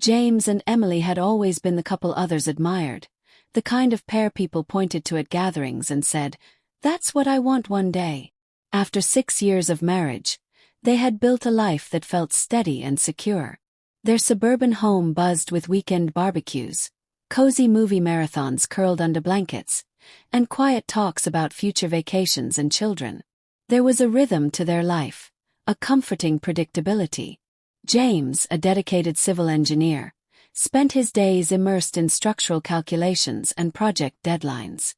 James and Emily had always been the couple others admired, the kind of pair people pointed to at gatherings and said, "That's what I want one day." After 6 years of marriage, they had built a life that felt steady and secure. Their suburban home buzzed with weekend barbecues, cozy movie marathons curled under blankets, and quiet talks about future vacations and children. There was a rhythm to their life, a comforting predictability. James, a dedicated civil engineer, spent his days immersed in structural calculations and project deadlines.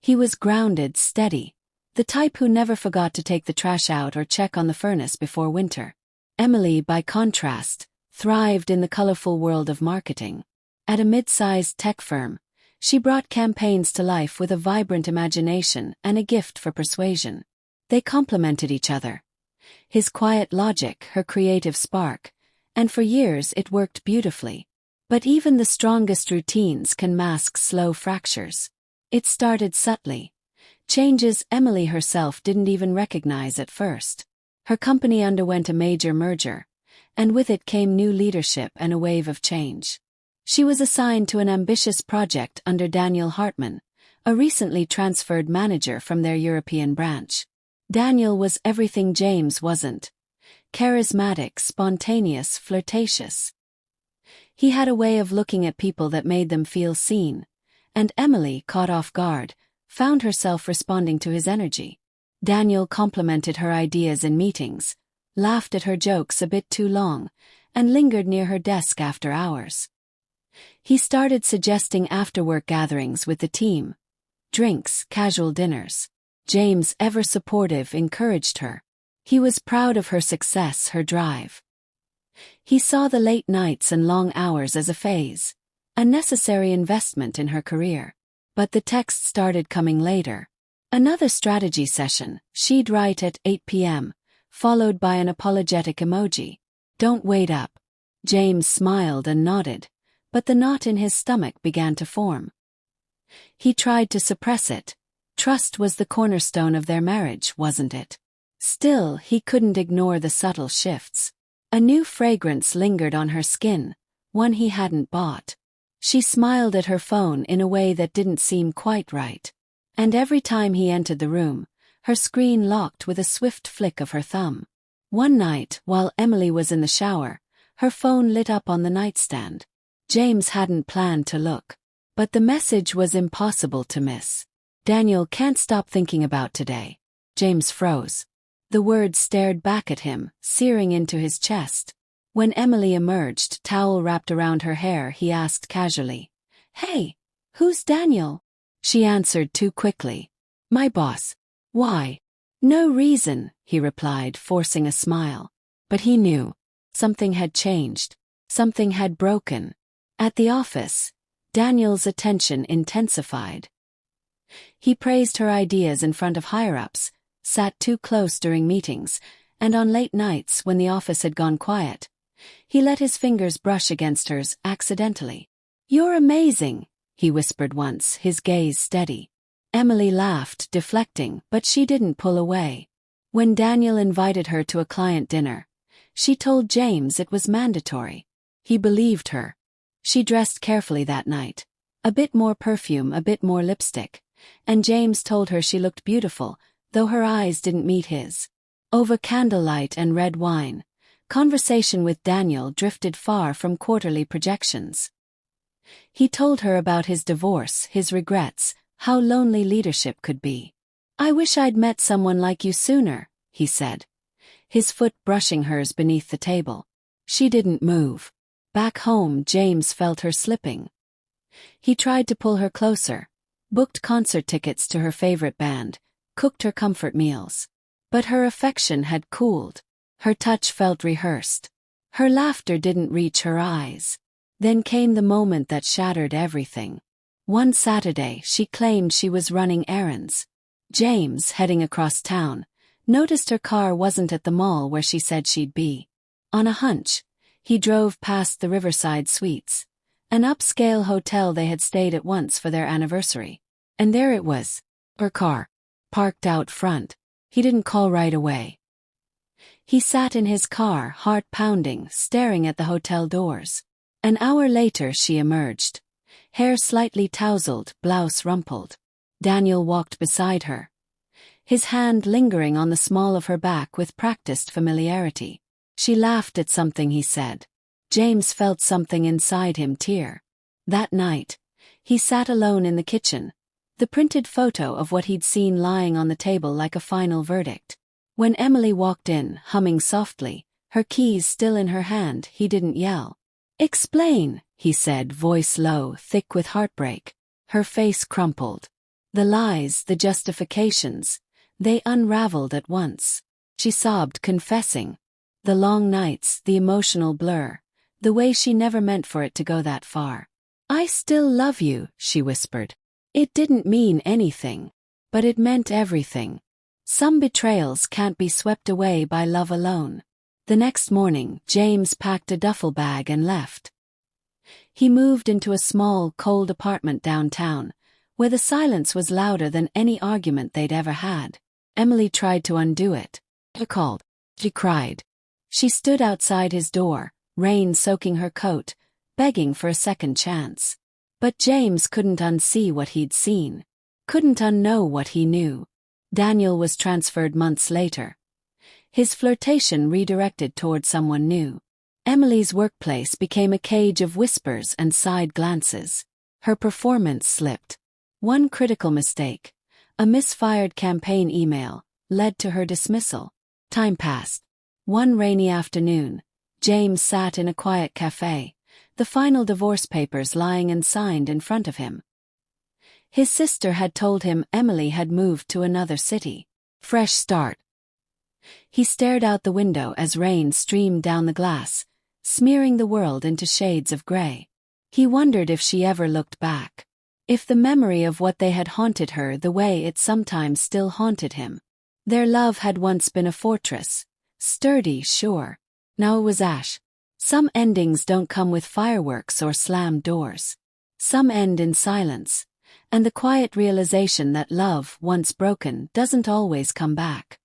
He was grounded, steady, the type who never forgot to take the trash out or check on the furnace before winter. Emily, by contrast, thrived in the colorful world of marketing. At a mid-sized tech firm, she brought campaigns to life with a vibrant imagination and a gift for persuasion. They complemented each other. His quiet logic, her creative spark, and for years it worked beautifully. But even the strongest routines can mask slow fractures. It started subtly. Changes Emily herself didn't even recognize at first. Her company underwent a major merger, and with it came new leadership and a wave of change. She was assigned to an ambitious project under Daniel Hartman, a recently transferred manager from their European branch. Daniel was everything James wasn't. Charismatic, spontaneous, flirtatious. He had a way of looking at people that made them feel seen, and Emily, caught off guard, found herself responding to his energy. Daniel complimented her ideas in meetings, laughed at her jokes a bit too long, and lingered near her desk after hours. He started suggesting after-work gatherings with the team, drinks, casual dinners. James, ever supportive, encouraged her. He was proud of her success, her drive. He saw the late nights and long hours as a phase, a necessary investment in her career. But the texts started coming later. Another strategy session, she'd write at 8 p.m., followed by an apologetic emoji. "Don't wait up." James smiled and nodded, but the knot in his stomach began to form. He tried to suppress it. Trust was the cornerstone of their marriage, wasn't it? Still, he couldn't ignore the subtle shifts. A new fragrance lingered on her skin, one he hadn't bought. She smiled at her phone in a way that didn't seem quite right. And every time he entered the room, her screen locked with a swift flick of her thumb. One night, while Emily was in the shower, her phone lit up on the nightstand. James hadn't planned to look, but the message was impossible to miss. "Daniel can't stop thinking about today." James froze. The words stared back at him, searing into his chest. When Emily emerged, towel wrapped around her hair, he asked casually, "Hey, who's Daniel?" She answered too quickly. "My boss." "Why?" "No reason," he replied, forcing a smile. But he knew. Something had changed. Something had broken. At the office, Daniel's attention intensified. He praised her ideas in front of higher-ups, sat too close during meetings, and on late nights when the office had gone quiet, he let his fingers brush against hers accidentally. "You're amazing," he whispered once, his gaze steady. Emily laughed, deflecting, but she didn't pull away. When Daniel invited her to a client dinner, she told James it was mandatory. He believed her. She dressed carefully that night. A bit more perfume, a bit more lipstick, and James told her she looked beautiful, though her eyes didn't meet his. Over candlelight and red wine, conversation with Daniel drifted far from quarterly projections. He told her about his divorce, his regrets, how lonely leadership could be. "I wish I'd met someone like you sooner," he said, his foot brushing hers beneath the table. She didn't move. Back home, James felt her slipping. He tried to pull her closer, booked concert tickets to her favorite band, cooked her comfort meals. But her affection had cooled. Her touch felt rehearsed. Her laughter didn't reach her eyes. Then came the moment that shattered everything. One Saturday, she claimed she was running errands. James, heading across town, noticed her car wasn't at the mall where she said she'd be. On a hunch, he drove past the Riverside Suites, an upscale hotel they had stayed at once for their anniversary. And there it was, her car, parked out front. He didn't call right away. He sat in his car, heart pounding, staring at the hotel doors. An hour later she emerged. Hair slightly tousled, blouse rumpled. Daniel walked beside her, his hand lingering on the small of her back with practiced familiarity. She laughed at something he said. James felt something inside him tear. That night, he sat alone in the kitchen, the printed photo of what he'd seen lying on the table like a final verdict. When Emily walked in, humming softly, her keys still in her hand, he didn't yell. "Explain," he said, voice low, thick with heartbreak. Her face crumpled. The lies, the justifications, they unraveled at once. She sobbed, confessing. The long nights, the emotional blur, the way she never meant for it to go that far. "I still love you," she whispered. It didn't mean anything, but it meant everything. Some betrayals can't be swept away by love alone. The next morning, James packed a duffel bag and left. He moved into a small, cold apartment downtown, where the silence was louder than any argument they'd ever had. Emily tried to undo it. He called. She cried. She stood outside his door, rain soaking her coat, begging for a second chance. But James couldn't unsee what he'd seen. Couldn't unknow what he knew. Daniel was transferred months later. His flirtation redirected toward someone new. Emily's workplace became a cage of whispers and side glances. Her performance slipped. One critical mistake, a misfired campaign email, led to her dismissal. Time passed. One rainy afternoon, James sat in a quiet cafe, the final divorce papers lying unsigned in front of him. His sister had told him Emily had moved to another city. Fresh start. He stared out the window as rain streamed down the glass, smearing the world into shades of gray. He wondered if she ever looked back. If the memory of what they had haunted her the way it sometimes still haunted him. Their love had once been a fortress. Sturdy, sure. Now it was ash. Some endings don't come with fireworks or slammed doors. Some end in silence, and the quiet realization that love, once broken, doesn't always come back.